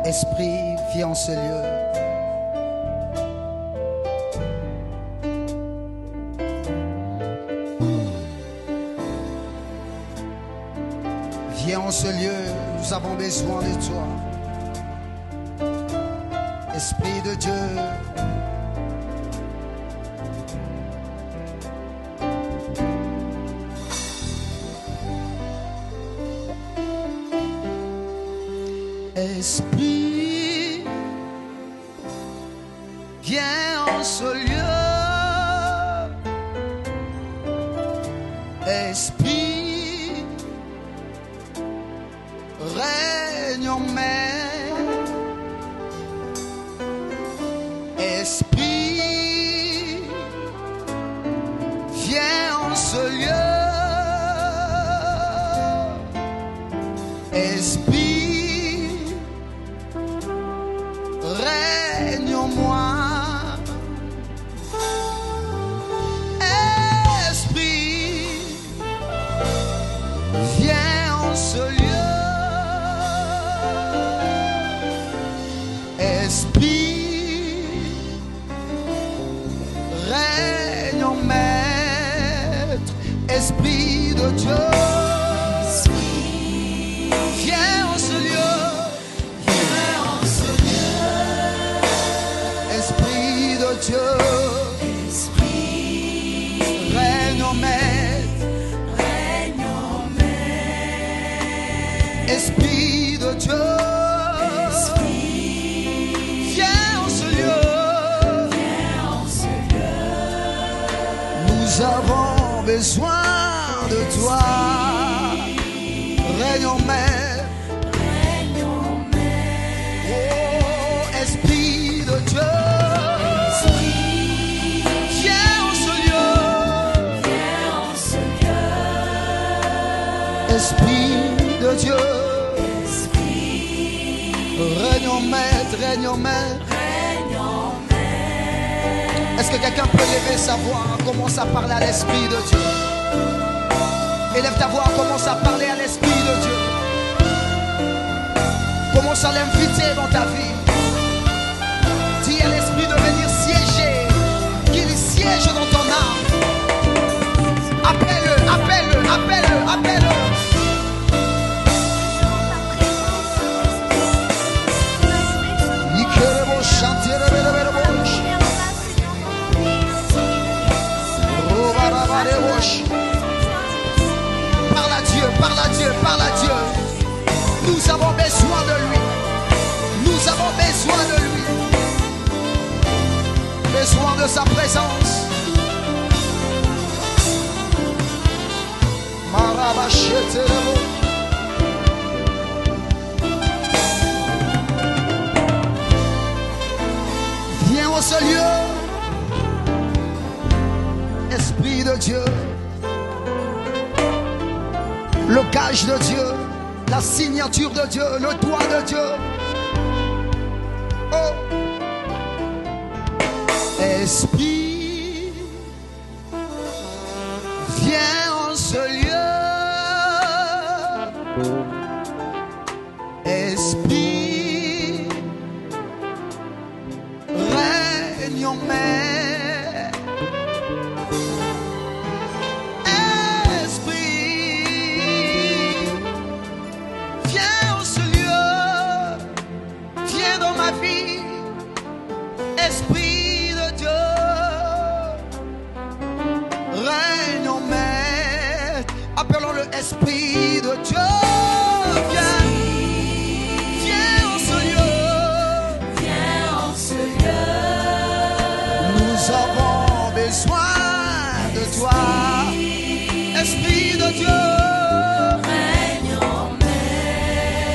Esprit, viens en ce lieu. Viens en ce lieu, nous avons besoin de toi. Esprit de Dieu. Esprit, viens en ce lieu. Esprit, règne en mer. Esprit, viens en ce lieu. Esprit, règne en moi. Esprit, viens en ce lieu. Esprit, règne en maître. Esprit de Dieu, viens en ce lieu. Esprit de Dieu, règne en maître. Esprit de Dieu, viens en ce lieu. Nous avons besoin de toi. Règne en maître. Oh, Esprit de Dieu, viens en ce lieu. Esprit de Dieu, règne en maître, règne en maître. Est-ce que quelqu'un peut lever sa voix? Commence à parler à l'Esprit de Dieu. Élève ta voix, commence à parler à l'Esprit de Dieu. Commence à l'inviter dans ta vie. Dis à l'Esprit de venir siéger, qu'il siège dans ton âme. Appelle-le, appelle-le, appelle-le, appelle-le. Parle à Dieu, parle à Dieu, parle à Dieu. Nous avons besoin de lui. Nous avons besoin de lui. Besoin de sa présence. Viens au ce lieu. Esprit de Dieu, le gage de Dieu, la signature de Dieu, le doigt de Dieu. Oh, Esprit, viens en ce lieu. Esprit, règne en mer. Esprit de Dieu, règne en maître. Appelons le Esprit de Dieu. Viens, viens en ce lieu. Viens en ce lieu. Nous avons besoin de toi. Esprit de Dieu, règne en maître.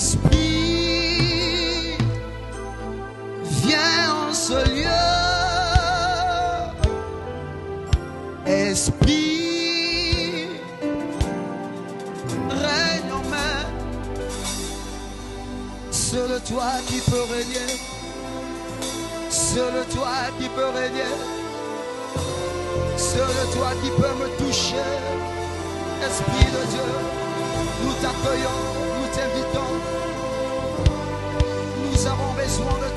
Esprit, viens en ce lieu. Esprit, règne en main. Seul toi qui peux régner. Seul toi qui peux régner. Seul toi qui peux me toucher. Esprit de Dieu, nous t'accueillons, nous t'invitons. Nous avons besoin de